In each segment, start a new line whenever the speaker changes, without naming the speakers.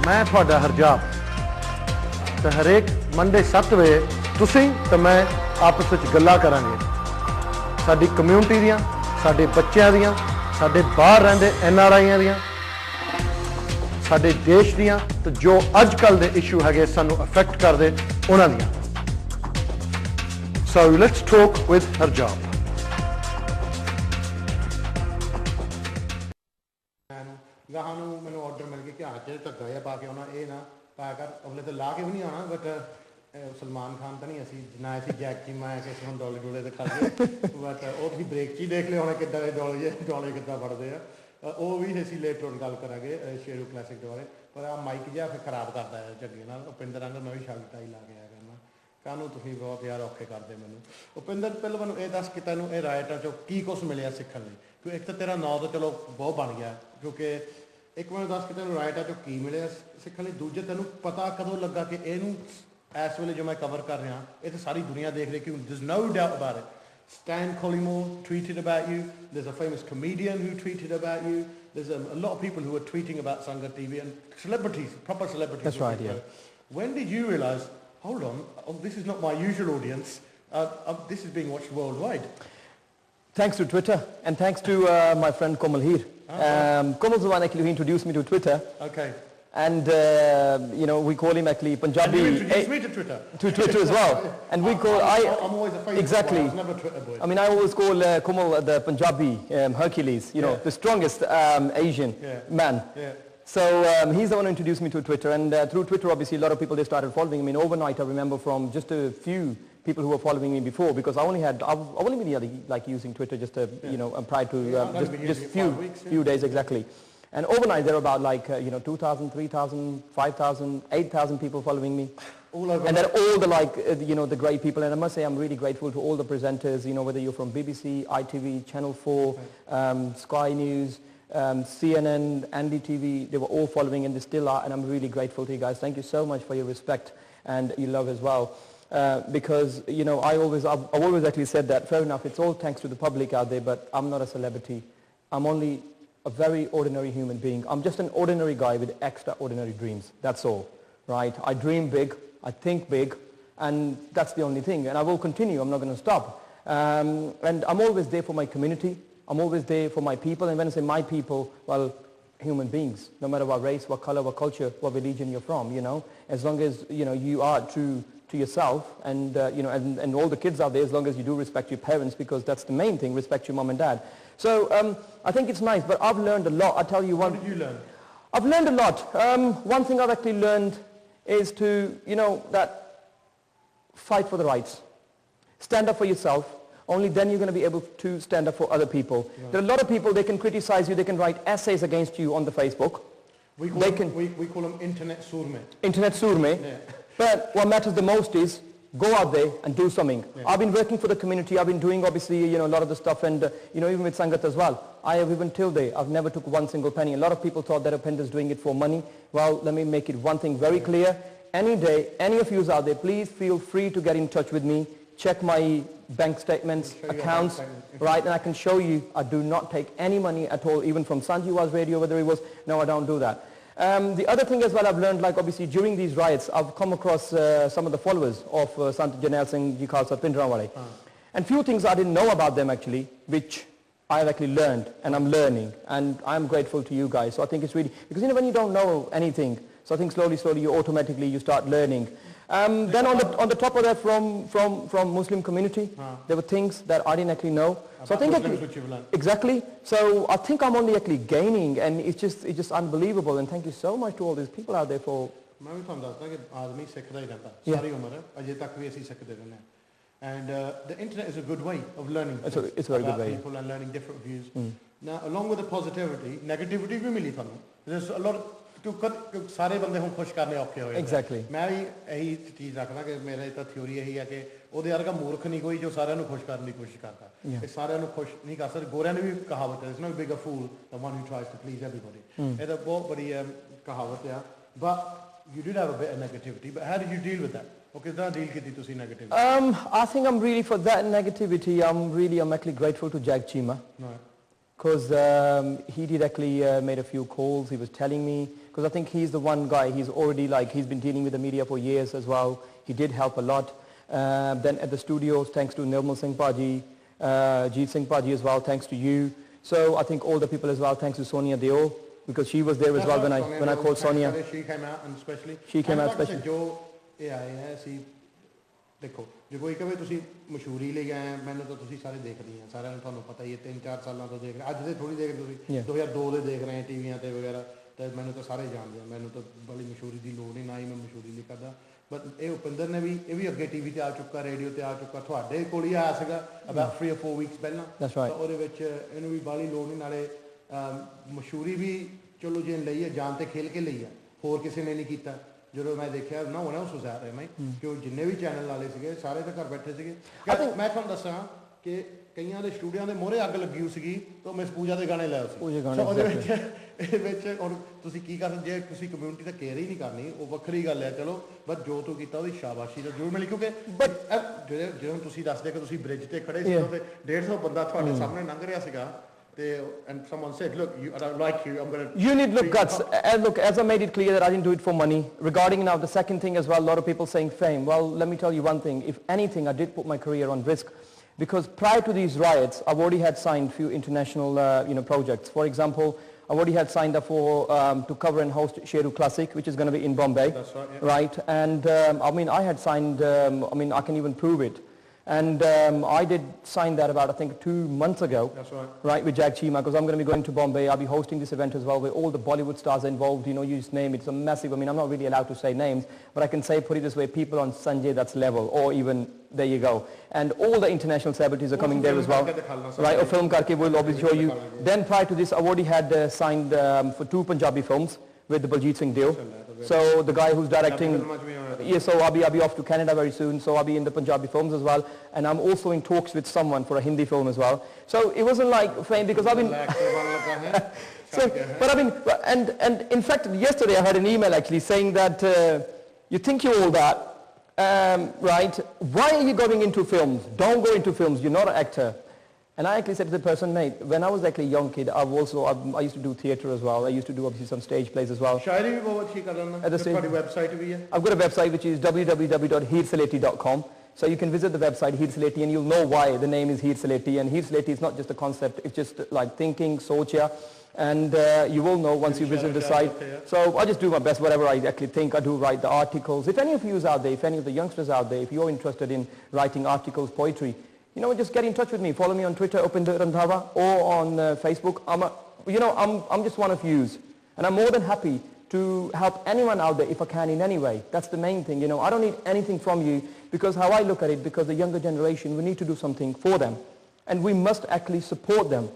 मैं थोड़ा हरजाब तो हरेक मंडे 7 बजे तुसीं तो मैं आपस में गल्लां करांगे साडी कम्यूनिटी दियां साडे बच्चों दियां साडे बाहर रहिंदे NRIयां दियां साडे देश दियां तो जो अजकल दे इशू है सानू अफेक्ट करदे उन्हां दियां So let's talk with Harjab. गਾਹਾਂ ਨੂੰ ਮੈਨੂੰ ਆਰਡਰ ਮਿਲ ਗਿਆ ਕਿ ਹੱਥ 'ਚ ਧੱਗਾ ਜਿਹਾ ਪਾ ਕੇ ਆਉਣਾ ਇਹ ਨਾ ਪਾਇਆ ਕਰ ਅਗਲੇ ਤੇ ਲਾ ਕੇ ਵੀ ਨਹੀਂ ਆਉਣਾ ਬਟ ਸਲਮਾਨ ਖਾਨ ਤਾਂ ਨਹੀਂ ਅਸੀਂ ਨਾ ਅਸੀਂ ਜੈਕ ਚੀਮਾ ਆ ਕੇ ਅਸੀਂ ਹੁਣ ਡੋਲੇ ਡੋਲੇ ਦਿਖਾ ਗਏ ਬਟ ਉਹ ਤੁਸੀਂ ਬ੍ਰੇਕ 'ਚ ਹੀ ਦੇਖ ਲਿਆ ਹੋਣਾ ਕਿੱਦਾਂ ਦੇ ਡੋਲੇ ਕਿੱਦਾਂ ਫੜਦੇ ਆ ਉਹ ਵੀ ਅਸੀਂ ਲੇਟਰ ਹੁਣ ਗੱਲ ਕਰਾਂਗੇ ਸ਼ੇਰੂ ਕਲਾਸਿਕ ਦੇ ਬਾਰੇ ਪਰ ਆ ਮਾਈਕ ਜਿਹਾ ਫਿਰ ਖਰਾਬ ਕਰਦਾ ਹੈ ਝੱਗੇ ਨਾਲ ਉਪਿੰਦਰ ਅੰਗਰ ਮੈਂ ਵੀ ਸ਼ਰਟ ਟਾਈ ਲਾ ਕੇ ਆਇਆ ਕਰਨਾ ਕਾਹਨੂੰ ਤੁਸੀਂ ਬਹੁਤ ਯਾਰ ਔਖੇ ਕਰਦੇ ਮੈਨੂੰ ਉਪਿੰਦਰ ਪਹਿਲਾਂ ਮੈਨੂੰ ਇਹ ਦੱਸ ਕਿ ਤੈਨੂੰ ਇਹ ਰਾਇਟਾਂ 'ਚੋਂ ਕੀ ਕੁਛ ਮਿਲਿਆ ਸਿੱਖਣ ਲਈ ਕਿਉਂ ਇੱਕ ਤਾਂ ਤੇਰਾ ਨਾਂ ਤਾਂ ਚਲੋ ਬਹੁਤ ਬਣ ਗਿਆ ਕਿਉਂਕਿ ਇੱਕ ਮੈਨੂੰ ਦੱਸ ਕਿ ਤੈਨੂੰ ਰਾਇਟਾਂ 'ਚੋਂ ਕੀ ਮਿਲਿਆ ਸਿੱਖਣ ਲਈ ਦੂਜੇ ਤੈਨੂੰ ਪਤਾ ਕਦੋਂ ਲੱਗਾ ਕਿ ਇਹਨੂੰ ਇਸ ਵੇਲੇ ਜੋ ਮੈਂ ਕਵਰ ਕਰ ਰਿਹਾ ਇਹ ਤਾਂ ਸਾਰੀ ਦੁਨੀਆ ਦੇਖ ਰਹੀ ਕਿ there's no doubt about it. Stan Collymore tweeted about you. There's a famous comedian who tweeted about you. There's a lot of people who are tweeting about Sangat TV and celebrities, proper celebrities.
That's right, yeah.
When did you realise, hold on, this is not my usual audience. This is being watched worldwide.
Thanks to Twitter and thanks to my friend Komal Heer. Komal's the one actually who introduced me to Twitter.
Okay.
And you know, we call him actually Punjabi.
And you introduced me to Twitter.
To Twitter as well. And we call
I'm always a Facebook
exactly.
boy. I was never a Twitter boy.
I mean, I always call Komal the Punjabi Hercules. You know, the strongest Asian man.
Yeah.
So he's the one who introduced me to Twitter, and through Twitter, obviously, a lot of people they started following me. I mean, overnight, I remember from just a few people who were following me before, because I've only been like using Twitter just you know, prior to just few days exactly. And overnight there were about like you know 2,000, 3,000, 5,000, 8,000 people following me.
All over.
And then all the like you know, the great people, and I must say I'm really grateful to all the presenters, you know, whether you're from BBC, ITV, Channel 4, Sky News, CNN, Andy TV, they were all following and they still are, and I'm really grateful to you guys. Thank you so much for your respect and your love as well. Because you know, I've always actually said that fair enough, it's all thanks to the public out there, but I'm not a celebrity. I'm only a very ordinary human being. I'm just an ordinary guy with extraordinary dreams. That's all, right? I dream big, I think big, and that's the only thing. And I will continue. I'm not going to stop. And I'm always there for my community. I'm always there for my people. And when I say my people, well, human beings, no matter what race, what color, what culture, what religion you're from, you know, as long as, you know, you are true to yourself, and you know, and all the kids out there, as long as you do respect your parents, because that's the main thing, respect your mom and dad. So I think it's nice, but I've learned a lot. I tell you one.
What did you learn?
I've learned a lot. One thing I've actually learned is to, you know, that fight for the rights. Stand up for yourself. Only then you're going to be able to stand up for other people. Right. There are a lot of people, they can criticize you, they can write essays against you on the Facebook.
We call them internet surme.
Internet surme. Yeah. But what matters the most is go out there and do something. Yeah. I've been working for the community. I've been doing obviously, you know, a lot of the stuff, and you know, even with Sangat as well. I have even till day, I've never took one single penny. A lot of people thought that Upinder is doing it for money. Well, let me make it one thing very clear. Any day, any of you out there, please feel free to get in touch with me. Check my bank statements, accounts, right? And I can show you, I do not take any money at all, even from Sanjiwa's radio, whether it was, no, I don't do that. The other thing as well I've learned, like obviously during these riots, I've come across some of the followers of Sant Janel Singh Ji Khalsa Pindranwale. And few things I didn't know about them actually, which I've actually learned, and I'm learning, and I'm grateful to you guys. So I think it's really, because you know, when you don't know anything, so I think slowly you automatically, you start learning. Then on the top of that, from Muslim community, there were things that I didn't actually know. So I think actually, exactly. So I think I'm only actually gaining, and it's just unbelievable. And thank you so much to all these people out there for.
मैं भी ਤੁਹਾਨੂੰ ਦੱਸਦਾ ਕਿ ਆਦਮੀ ਸਿੱਖਦਾ ਹੀ ਰਹਿੰਦਾ ਸਾਰੀ ਉਮਰ ਅਜੇ ਤੱਕ ਵੀ ਅਸੀਂ ਸਿੱਖਦੇ ਰਹਿੰਦੇ ਹਾਂ. And the internet is a good way of learning.
It's a very good way.
People and learning different views. Now, along with the positivity, negativity भी मिली ਤੁਹਾਨੂੰ. There's a lot of ਸਾਰੇ ਬੰਦੇ ਹੁਣ ਖੁਸ਼ ਕਰਨੇ ਔਖੇ ਹੋਏ
ਐਗਜ਼ੈਕਟਲੀ
ਮੈਂ ਵੀ ਇਹੀ ਚੀਜ਼ ਰੱਖਦਾ ਕਿ ਮੇਰੇ ਤਾਂ ਥਿਊਰੀ ਇਹੀ ਹੈ ਕਿ ਉਹਦੇ ਵਰਗਾ ਮੂਰਖ ਨਹੀਂ ਕੋਈ ਜੋ ਸਾਰਿਆਂ ਨੂੰ ਖੁਸ਼ ਕਰਨ ਦੀ ਕੋਸ਼ਿਸ਼ ਕਰਦਾ ਇਹ ਸਾਰਿਆਂ ਨੂੰ ਖੁਸ਼ ਨਹੀਂ ਕਰ ਸਕਦਾ ਗੋਰਿਆਂ ਨੇ ਵੀ ਕਹਾਵਤ ਹੈ it's not big a fool the one who tries to please everybody ਇਹ ਤਾਂ ਬਹੁਤ ਬੜੀ ਕਹਾਵਤ ਆ but you did have a bit of negativity but how did you deal with that ਉਹ ਕਿਸ ਤਰ੍ਹਾਂ ਡੀਲ ਕੀਤੀ ਤੁਸੀਂ negativity
I think I'm really for that negativity I'm actually grateful to Jack Chima because he directly made a few calls. He was telling me, because I think he's the one guy, he's already he's been dealing with the media for years as well. He did help a lot. Then at the studios, thanks to Nirmal Singh Paji, Jeet Singh Paji as well, thanks to you. So I think all the people as well, thanks to Sonia Deo, because she was there as well when I called Sonia.
She came out and especially.
She came out especially.
ਜੋ ਇਹ ਆਏ ਹੈ ਅਸੀਂ ਦੇਖੋ ਜੇ ਕੋਈ ਕਹੇ ਤੁਸੀਂ ਮਸ਼ਹੂਰੀ ਲਈ ਆਏ ਮੈਨੂੰ ਤਾਂ ਤੁਸੀਂ ਸਾਰੇ ਦੇਖਦੇ ਆ ਸਾਰਿਆਂ ਨੂੰ ਤੁਹਾਨੂੰ ਪਤਾ ਹੀ ਹੈ 3-4 ਸਾਲਾਂ ਤੋਂ ਦੇਖ ਰਹੇ ਅੱਜ ਦੇ ਥੋੜੀ ਦੇਖ ਤੁਸੀਂ 2002 ਦੇ ਦੇਖ ਰਹੇ ਟੀਵੀਆਂ ਤੇ ਵਗੈਰਾ ਤੇ ਮੈਨੂੰ ਤਾਂ ਸਾਰੇ ਜਾਣਦੇ ਆ ਮੈਨੂੰ ਤਾਂ ਬੜੀ ਮਸ਼ਹੂਰੀ ਦੀ ਲੋੜ ਨਹੀਂ ਨਾ ਹੀ ਮੈਂ ਮਸ਼ਹੂਰੀ ਲਈ ਕਰਦਾ ਬਟ ਇਹ ਉਪਿੰਦਰ ਨੇ ਵੀ ਇਹ ਵੀ ਅੱਗੇ ਟੀਵੀ ਤੇ ਆ ਚੁੱਕਾ ਰੇਡੀਓ ਤੇ ਆ ਚੁੱਕਾ ਤੁਹਾਡੇ ਕੋਲ ਹੀ ਆਇਆ ਸੀਗਾ ਅਬਾਊਟ 3 or 4 ਵੀਕਸ ਪਹਿਲਾਂ ਤਾਂ ਉਹਦੇ ਵਿੱਚ ਇਹਨੂੰ ਵੀ ਬਾਹਲੀ ਲੋੜ ਨਹੀਂ ਨਾਲੇ ਮਸ਼ਹੂਰੀ ਵੀ ਚਲੋ ਜੇ ਲਈ ਹੈ ਜਾਨ ਤੇ ਖੇਲ ਕੇ ਲਈ ਆ ਹੋਰ ਕਿਸੇ ਨੇ ਨਹੀਂ ਕੀਤਾ ਜਦੋਂ ਮੈਂ ਦੇਖਿਆ ਨਾ ਉਹਨਾਂ ਨੂੰ ਸੁਝਾ ਰਿਹਾ ਮੈਂ ਕਿ ਉਹ ਜਿੰਨੇ ਵੀ ਚੈਨਲ ਵਾਲੇ ਸੀਗੇ ਸਾਰੇ ਤਾਂ ਘਰ ਬੈਠੇ ਸੀਗੇ ਮੈਂ ਤੁਹਾਨੂੰ ਦੱਸਾਂ ਕਿ ਕਈਆਂ ਦੇ ਸਟੂਡੀਓ ਦੇ ਮੋਹਰੇ ਅੱਗ ਲੱਗੀ ਹੋਈ ਸੀਗੀ ਤਾਂ ਮਿਸ ਪੂਜਾ ਦੇ ਗਾਣੇ ਲਾਇਆ ਸੀ ਉਹਦੇ ਵਿੱਚ ਇਹਦੇ ਵਿੱਚ ਹੁਣ ਤੁਸੀਂ ਕੀ ਕਰ ਜੇ ਤੁਸੀਂ ਕਮਿਊਨਿਟੀ ਦਾ ਕੇਅਰ ਹੀ ਨਹੀਂ ਕਰਨੀ ਉਹ ਵੱਖਰੀ ਗੱਲ ਹੈ ਚਲੋ ਬਟ ਜੋ ਤੂੰ ਕੀਤਾ ਉਹਦੀ ਸ਼ਾਬਾਸ਼ੀ ਦਾ ਜ਼ਰੂਰ ਮਿਲੀ ਕਿਉਂਕਿ ਜਦੋਂ ਤੁਸੀਂ ਦੱਸਦੇ ਕਿ ਤੁਸੀਂ ਬ੍ਰਿਜ ਤੇ ਖੜੇ ਸੀ ਤੇ 150 ਬੰਦਾ ਤੁਹਾਡੇ ਸਾਹਮਣੇ ਲੰਘ ਰਿਹਾ ਸੀਗਾ and someone said, look, I don't like you, I'm going to...
You need, look, guts. Look, as I made it clear that I didn't do it for money. Regarding now the second thing as well, a lot of people saying fame. Well, let me tell you one thing. If anything, I did put my career on risk. Because prior to these riots, I've already had signed few international projects. For example, I already had signed up for to cover and host Sheru Classic, which is going to be in Bombay.
That's right, yeah.
Right? And I mean, I had signed, I can even prove it. And I did sign that about, I think, 2 months ago.
That's right.
Right, with Jag Chima, because I'm going to be going to Bombay. I'll be hosting this event as well, where all the Bollywood stars are involved. You know, you just name it. It's a massive, I'm not really allowed to say names, but I can say, put it this way, people on Sanjay that's level, or even, there you go. And all the international celebrities are coming there as well. Right, or Film Karke will obviously show you. Then prior to this, I already had signed for 2 Punjabi films with the Baljeet Singh Deo. So the guy who's directing, so I'll be off to Canada very soon, so I'll be in the Punjabi films as well, and I'm also in talks with someone for a Hindi film as well. So it wasn't like fame because I've been, but I mean, and in fact yesterday I had an email actually saying that you think you're all that, right? Why are you going into films? Don't go into films. You're not an actor. And I actually said to the person, mate, when I was actually a young kid, I used to do theatre as well. I used to do obviously some stage plays as well.
Shairi bhi bahut hi kar lena. Website bhi hai.
I've got a website which is www.heersaleti.com. So you can visit the website Heer Saleti and you'll know why the name is Heer Saleti. And Heer Saleti is not just a concept, it's just like thinking, socha. And you will know once you visit the site. So I just do my best, whatever I actually think. I do write the articles. If any of you out there, if any of the youngsters out there, if you're interested in writing articles, poetry, you know, just get in touch with me. Follow me on Twitter, Upinder Randhawa, or on Facebook. I'm just one of yous. And I'm more than happy to help anyone out there if I can in any way. That's the main thing, you know. I don't need anything from you because how I look at it, because the younger generation, we need to do something for them. And we must actually support them,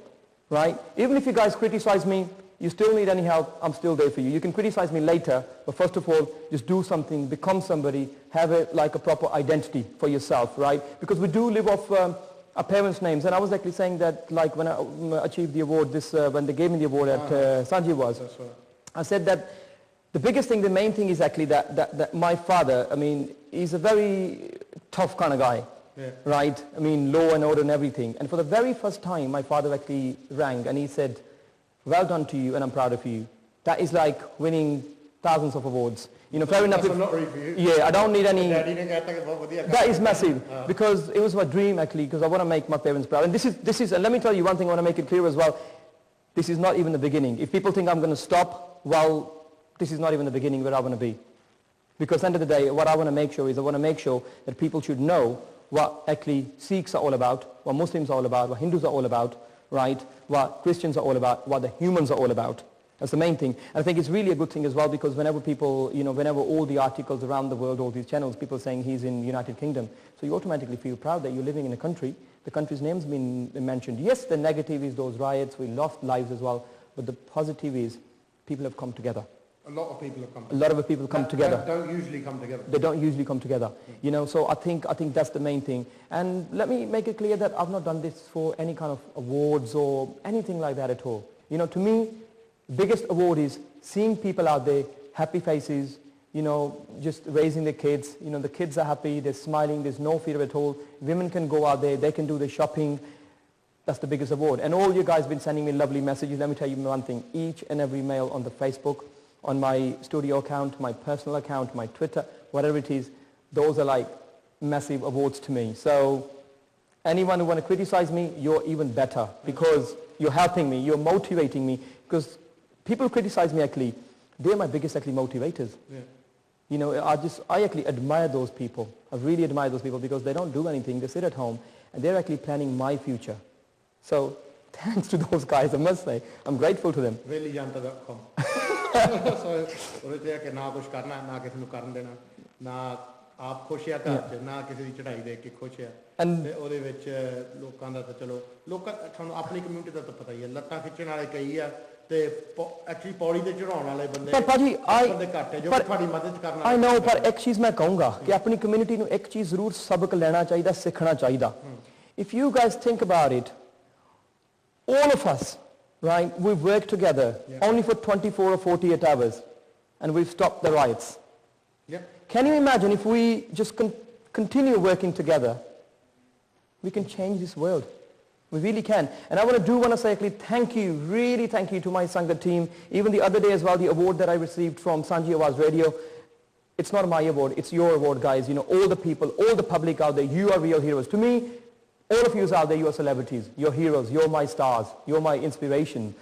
right? Even if you guys criticize me, you still need any help, I'm still there for you. You can criticize me later, but first of all, just do something, become somebody, have a proper identity for yourself, right? Because we do live off our parents' names. And I was actually saying that, like, when I achieved the award, when they gave me the award at Sanjay was, I said that the biggest thing, the main thing is actually that my father, I mean, he's a very tough kind of guy, right? I mean, law and order and everything. And for the very first time, my father actually rang and he said, well done to you and I'm proud of you. That is like winning thousands of awards. You know, fair enough.
That's a lottery for you.
Yeah, I don't need any. That is massive because it was my dream actually, because I want to make my parents proud. And this is, and let me tell you one thing, I want to make it clear as well. This is not even the beginning. If people think I'm going to stop, well, this is not even the beginning where I want to be. Because at the end of the day, what I want to make sure is I want to make sure that people should know what actually Sikhs are all about, what Muslims are all about, what Hindus are all about, right? What Christians are all about, what the humans are all about. That's the main thing. And I think it's really a good thing as well because whenever people, you know, whenever all the articles around the world, all these channels, people saying he's in United Kingdom, so you automatically feel proud that you're living in a country. The country's name's been mentioned. Yes, the negative is those riots, we lost lives as well, but the positive is people have come together.
A lot of people have come
together. A lot of people come together.
They don't usually come together.
They don't usually come together. You know, so I think that's the main thing. And let me make it clear that I've not done this for any kind of awards or anything like that at all. You know, to me, biggest award is seeing people out there, happy faces, you know, just raising their kids. You know, the kids are happy, they're smiling, there's no fear at all. Women can go out there, they can do their shopping. That's the biggest award. And all you guys have been sending me lovely messages. Let me tell you one thing. Each and every mail on the Facebook, on my studio account, my personal account, my Twitter, whatever it is, those are like massive awards to me. So anyone who want to criticize me, you're even better because you're helping me, you're motivating me. Because people criticize me actually, they're my biggest actually motivators.
Yeah.
You know, I actually admire those people. I really admire those people because they don't do anything. They sit at home and they're actually planning my future. So thanks to those guys, I must say. I'm grateful to them.
Vellijanta.com So ਉਹਦੇ ਤੇ ਕਿ ਨਾ ਕੁਝ ਕਰਨਾ ਨਾ ਕਿਸੇ ਨੂੰ ਕਰਨ ਦੇਣਾ ਨਾ ਆਪ ਖੁਸ਼ ਆ ਘਰ ਚ ਨਾ ਕਿਸੇ ਦੀ ਚੜਾਈ ਦੇਖ ਕੇ ਖੁਸ਼ ਆ ਤੇ ਉਹਦੇ ਵਿੱਚ ਲੋਕਾਂ ਦਾ ਤਾਂ ਚਲੋ ਲੋਕਾਂ ਤੁਹਾਨੂੰ ਆਪਣੀ ਕਮਿਊਨਿਟੀ ਦਾ ਤਾਂ ਪਤਾ ਹੀ ਹੈ ਲੱਤਾਂ ਖਿੱਚਣ ਵਾਲੇ ਕਈ ਆ ਤੇ ਐਕਚੁਅਲੀ ਪੌੜੀ ਤੇ ਚੜਾਉਣ ਵਾਲੇ ਬੰਦੇ
ਪਰ ਭਾਜੀ
ਬੰਦੇ ਘੱਟ ਹੈ ਜੋ ਤੁਹਾਡੀ ਮਦਦ ਕਰਨ
I know ਪਰ ਇੱਕ ਚੀਜ਼ ਮੈਂ ਕਹੂੰਗਾ ਕਿ ਆਪਣੀ ਕਮਿਊਨਿਟੀ ਨੂੰ ਇੱਕ ਚੀਜ਼ ਜ਼ਰੂਰ ਸਬਕ ਲੈਣਾ ਚਾਹੀਦਾ ਸਿੱਖਣਾ ਚਾਹੀਦਾ If you guys think about it, all of us, right, we've worked together only for 24 or 48 hours and we've stopped the riots. Can you imagine if we just continue working together, we can change this world. We really can. And I want to say actually thank you, really thank you to my Sangat team. Even the other day as well, the award that I received from Sanji Awaz Radio, it's not my award, it's your award, guys. You know, all the people, all the public out there, you are real heroes. To me, all of you out there, you are celebrities, you're heroes, you're my stars, you're my inspiration.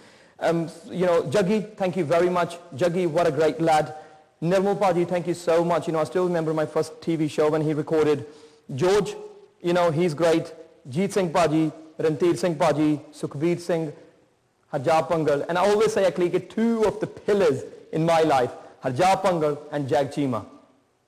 You know, Jaggi, thank you very much. Jaggi, what a great lad. Nirmal Paji, thank you so much. You know, I still remember my first TV show when he recorded. George, you know, he's great. Jeet Singh Paji, Rantir Singh Paji, Sukhbir Singh, Harjap Pangal. And I always say actually two of the pillars in my life, Harjap Pangal and Jag Chima.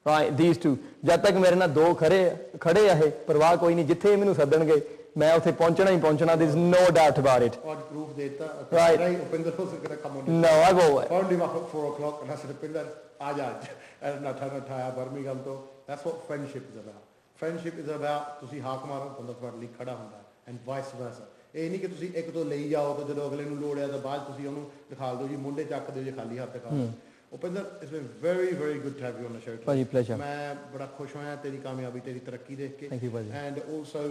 Right, these two. ਜਦ ਤੱਕ ਮੇਰੇ ਨਾਲ ਦੋ ਖੜੇ ਆ ਇਹ ਪਰਵਾਹ ਕੋਈ ਨਹੀਂ ਜਿੱਥੇ ਮੈਨੂੰ ਸੱਦਣਗੇ ਮੈਂ ਉੱਥੇ ਪਹੁੰਚਣਾ ਹੀ ਪਹੁੰਚਣਾ there is no doubt about it.
ਔਰ ਪ੍ਰੂਫ ਦੇਤਾ
Right.
ਉਪਿੰਦਰ ਹੋ ਸਕਦਾ ਕੰਮ ਹੋਣਾ
No, I will.
Found him up at 4 o'clock and I said, Upinder, aaj. And Natha Birmingham to. That's what friendship is about. Friendship is about ਤੁਸੀਂ ਹਾਕ ਮਾਰੋ ਬੰਦਾ ਤੁਹਾਡੇ ਲਈ ਖੜਾ ਹੁੰਦਾ and vice versa. ਇਹ ਨਹੀਂ ਕਿ ਤੁਸੀਂ ਇੱਕ ਤੋਂ ਲਈ ਜਾਓ ਤੇ ਜਦੋਂ ਅਗਲੇ ਨੂੰ ਲੋੜ ਹੈ ਤਾਂ ਬਾਅਦ ਤੁਸੀਂ ਉਹਨੂੰ ਦਿਖਾ ਦਿਓ ਜੀ ਮੁੰਡੇ ਚੱਕ ਦਿਓ ਜੀ ਖਾਲੀ ਹੱਥ ਦਿਖਾ ਦਿਓ Upinder, it's been very, very good to have you on the show today.
Paji, pleasure.
ਮੈਂ ਬੜਾ ਖੁਸ਼ ਹੋਇਆ ਤੇਰੀ ਕਾਮਯਾਬੀ ਤੇਰੀ ਤਰੱਕੀ ਦੇਖ ਕੇ
Thank you, Paji.
And also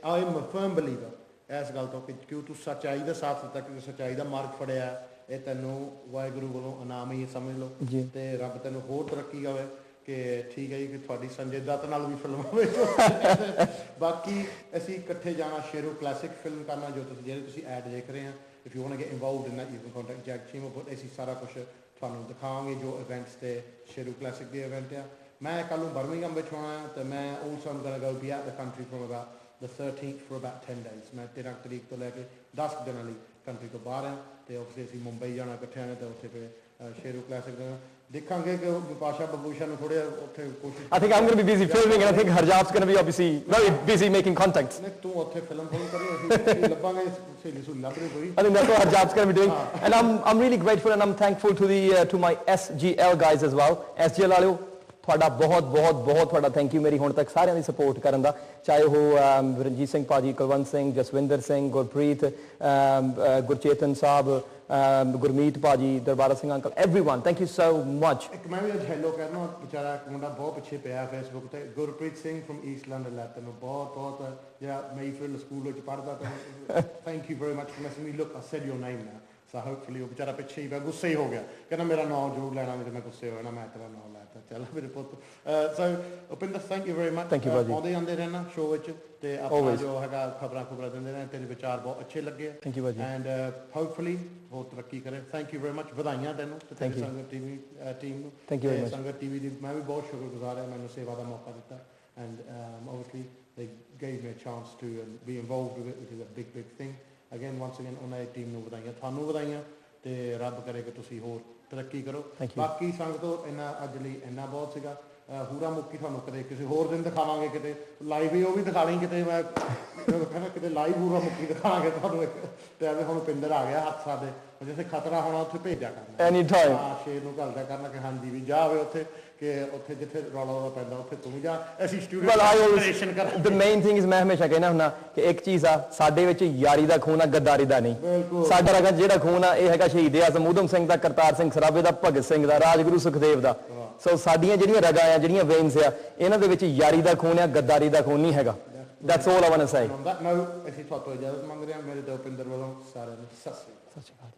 I am a firm believer ਇਸ ਗੱਲ ਤੋਂ ਕਿ ਕਿਉਂ ਤੂੰ ਸੱਚਾਈ ਦਾ ਸਾਥ ਦਿੱਤਾ ਕਿ ਸੱਚਾਈ ਦਾ ਮਾਰਗ ਫੜਿਆ ਇਹ ਤੈਨੂੰ ਵਾਹਿਗੁਰੂ ਵੱਲੋਂ ਇਨਾਮ ਹੀ ਸਮਝ ਲਓ ਤੇ ਰੱਬ ਤੈਨੂੰ ਹੋਰ ਤਰੱਕੀ ਆਵੇ ਕਿ ਠੀਕ ਹੈ ਜੀ ਕਿ ਤੁਹਾਡੀ ਸੰਜੇ ਦੱਤ ਨਾਲ ਵੀ ਫਿਲਮਾਂ ਵਿੱਚ ਬਾਕੀ ਅਸੀਂ ਇਕੱਠੇ ਜਾਣਾ ਸ਼ੇਰੂ ਕਲਾਸਿਕ ਫਿਲਮ ਕਰਨਾ ਜੋ ਤੁਸੀਂ ਐਡ ਦੇਖ ਰਹੇ ਆ if you want to get involved in that you can contact Jag Chima but ਅਸੀਂ ਸਾਰਾ ਕੁਝ ਤੁਹਾਨੂੰ ਦਿਖਾਵਾਂਗੇ ਜੋ ਇਵੈਂਟਸ ਤੇ ਸ਼ੇਰੂ ਕਲਾਸਿਕ ਦੇ ਇਵੈਂਟ ਆ ਮੈਂ ਕੱਲ ਨੂੰ ਬਰਮਿੰਘਮ ਵਿੱਚ ਹੋਣਾ ਤੇ ਮੈਂ also I'm going to go be out the country from about the 13th for about 10 days ਮੈਂ 13 ਤਰੀਕ ਤੋਂ ਲੈ ਕੇ 10 ਦਿਨਾਂ ਲਈ ਕੰਟਰੀ ਤੋਂ ਬਾਹਰ ਆ ਤੇ obviously ਅਸੀਂ ਮੁੰਬਈ ਜਾਣਾ ਇਕੱਠਿਆਂ ਨੇ ਤੇ ਉੱਥੇ ਫਿਰ ਸ਼ੇਰੂ ਕਲਾਸਿਕ ਦਾ ਦੇਖਾਂਗੇ ਕਿ ਵਿਪਾਸ਼ਾ ਬਬੂਸ਼ਾ ਨੂੰ ਥੋੜੇ ਉੱਥੇ ਕੋਸ਼ਿਸ਼
I think I'm going to be busy filming and I think Harjap's going to be obviously very busy making contacts.
ਨਹੀਂ ਤੂੰ ਉੱਥੇ ਫਿਲਮ ਕਰੀ ਅਸੀਂ ਲੱਭਾਂਗੇ ਸਹੇਲੀ ਸੁਹੇਲੀ ਲੱਭ ਰਹੀ ਕੋਈ
I think that's what Harjap's going to be doing. And I'm really grateful and I'm thankful to my SGL guys as well. SGL ਵਾਲਿਓ ਤੁਹਾਡਾ ਬਹੁਤ ਤੁਹਾਡਾ ਥੈਂਕ ਯੂ ਮੇਰੀ ਹੁਣ ਤੱਕ ਸਾਰਿਆਂ ਦੀ ਸਪੋਰਟ ਕਰਨ ਦਾ ਚਾਹੇ ਉਹ ਰਣਜੀਤ ਸਿੰਘ ਭਾਜੀ ਕੁਲਵੰਤ ਸਿੰਘ ਜਸਵਿੰਦਰ ਸਿੰਘ ਗੁਰਪ੍ਰੀਤ ਗੁਰਚੇਤਨ ਸਾਹਿਬ ਗੁਰਮੀਤ ਭਾਜੀ Darbara Singh uncle everyone thank you so much
ਇੱਕ ਮੈਂ ਵੀ ਅੱਜ ਹੈਲੋ ਕਰਨਾ ਵਿਚਾਰਾ ਇੱਕ ਮੁੰਡਾ ਬਹੁਤ ਪਿੱਛੇ ਪਿਆ ਫੇਸਬੁੱਕ ਤੇ Gurpreet Singh from East London ਲੈ ਤੈਨੂੰ ਬਹੁਤ ਜਿਹੜਾ ਮੇਰੀਫੀਲਡ ਸਕੂਲ ਵਿੱਚ ਪੜ੍ਹਦਾ ਤਾਂ thank you very much for message me look I said your name now so hopefully ਉਹ ਵਿਚਾਰਾ ਪਿੱਛੇ ਹੀ ਪਿਆ ਗੁੱਸੇ ਹੀ ਹੋ ਗਿਆ ਕਹਿੰਦਾ ਮੇਰਾ ਨਾਮ ਜ਼ਰੂਰ ਲੈਣਾ ਨਹੀਂ ਤੇ ਮੈਂ ਗੁੱਸੇ ਹੋਇਆ ਨਾ ਮੈਂ ਤੇਰਾ ਨਾਮ ਲੈਤਾ ਚੱਲ ਮੇਰੇ ਪੁੱਤ so Upinder thank you very much ਆਉਂਦੇ ਜਾਂਦੇ ਰਹਿਣਾ ਸ਼ੋਅ ਵਿੱਚ ਤੇ ਆਪਣਾ ਜੋ ਹੈਗਾ ਖਬਰਾਂ ਦਿੰਦੇ ਰਹਿਣਾ ਤੇਰੇ ਵਿਚਾਰ ਬਹੁਤ ਅੱਛੇ ਲੱਗੇ
ਥੈਂਕ ਯੂ ਭਾਜੀ
ਐਂਡ ਹੋਪਫੁਲੀ ਬਹੁਤ ਤਰੱਕੀ ਕਰੇ ਥੈਂਕ ਯੂ ਵੈਰੀ ਮਚ ਵਧਾਈਆਂ ਤੈਨੂੰ ਤੇ ਤੇਰੀ ਸੰਗਤ ਟੀਵੀ ਟੀਮ ਨੂੰ
ਥੈਂਕ ਯੂ ਵੈਰੀ ਮਚ
ਸੰਗਤ ਟੀਵੀ ਦੀ ਮੈਂ ਵੀ ਬਹੁਤ ਸ਼ੁਕਰਗੁਜ਼ਾਰ ਹਾਂ ਮੈਨੂੰ ਸੇਵਾ ਦਾ ਮੌਕਾ ਦਿੱਤਾ and obviously they gave me a chance to be involved with it which is a big thing again once again ਉਹਨਾਂ ਦੀ ਟੀਮ ਨੂੰ ਵਧਾਈਆਂ ਤੁਹਾਨੂੰ ਵਧਾਈਆਂ ਤੇ ਰੱਬ ਕਰੇ ਕਿ ਤੁਸੀਂ ਹੋਰ ਤਰੱਕੀ ਕਰੋ ਬਾਕੀ ਸੰਗਤੋ ਇੰਨਾ ਅੱਜ ਲਈ ਇੰਨਾ ਬਹੁਤ ਸੀਗਾ ਹੂਰਾ ਮੁੱਕੀ ਤੁਹਾਨੂੰ ਕਦੇ ਕਿਸੇ ਹੋਰ ਦਿਨ ਦਿਖਾਵਾਂਗੇ ਕਿਤੇ ਲਾਈਵ ਹੀ ਉਹ ਵੀ ਦਿਖਾ ਲਈ ਕਿਤੇ ਮੈਂ ਕਹਿੰਦਾ ਕਿਤੇ ਲਾਈਵ ਹੂਰਾ ਮੁੱਕੀ ਦਿਖਾਵਾਂਗੇ ਤੁਹਾਨੂੰ ਇੱਕ ਤੇ ਐਵੇਂ ਹੁਣ ਪਿੰਦਰ ਆ ਗਿਆ ਹੱਥ ਸਾਡੇ ਜਿੱਥੇ ਖਤਰਾ ਹੋਣਾ ਉੱਥੇ ਭੇਜਿਆ ਕਰਨਾ
ਐਨੀ ਟਾਈਮ
ਸ਼ੇਰ ਨੂੰ ਘੱਲਦਾ ਕਰਨਾ ਕਿ ਹਾਂਜੀ ਵੀ ਜਾਵੇ ਉੱਥੇ ਕਿ ਉੱਥੇ ਜਿੱਥੇ ਰੌਲਾ ਪੈਂਦਾ ਉੱਥੇ ਤੂੰ ਵੀ ਜਾ ਅਸੀਂ studio
the main thing is ਮੈਂ ਹਮੇਸ਼ਾ ਕਹਿੰਦਾ ਹੁੰਦਾ ਕਿ ਇੱਕ ਚੀਜ਼ ਆ ਸਾਡੇ ਵਿੱਚ ਯਾਰੀ ਦਾ ਖੂਨ ਆ ਗੱਦਾਰੀ ਦਾ ਨਹੀਂ ਸਾਡਾ ਰਗਾ ਜਿਹੜਾ ਖੂਨ ਆ ਇਹ ਹੈਗਾ ਸ਼ਹੀਦ ਆਜ਼ਮ ਊਧਮ ਸਿੰਘ ਦਾ ਕਰਤਾਰ ਸਿੰਘ ਸਰਾਭੇ ਦਾ ਭਗਤ ਸਿੰਘ ਦਾ ਰਾਜਗੁਰੂ ਸੁਖਦੇਵ ਦਾ ਸੋ ਸਾਡੀਆਂ ਜਿਹੜੀਆਂ ਰਗਾਂ ਆ ਜਿਹੜੀਆਂ ਵੇਨਸ ਆ ਇਹਨਾਂ ਦੇ ਵਿੱਚ ਯਾਰੀ ਦਾ ਖੂਨ ਆ ਗੱਦਾਰੀ ਦਾ ਖੂਨ ਨਹੀਂ ਹੈਗਾ That's all I want to say.
On that note, ਅਸੀਂ ਤੁਹਾਤੋਂ ਇਜਾਜ਼ਤ ਮੰਗ ਰਹੇ ਹਾਂ ਮੇਰੇ ਤੇ ਉਪਿੰਦਰ ਵੱਲੋਂ ਸਾਰਿਆਂ ਨੂੰ ਸਤਿ ਸ੍ਰੀ ਅਕਾਲ।
ਸਤਿ ਸ਼੍ਰੀ ਅਕਾਲ।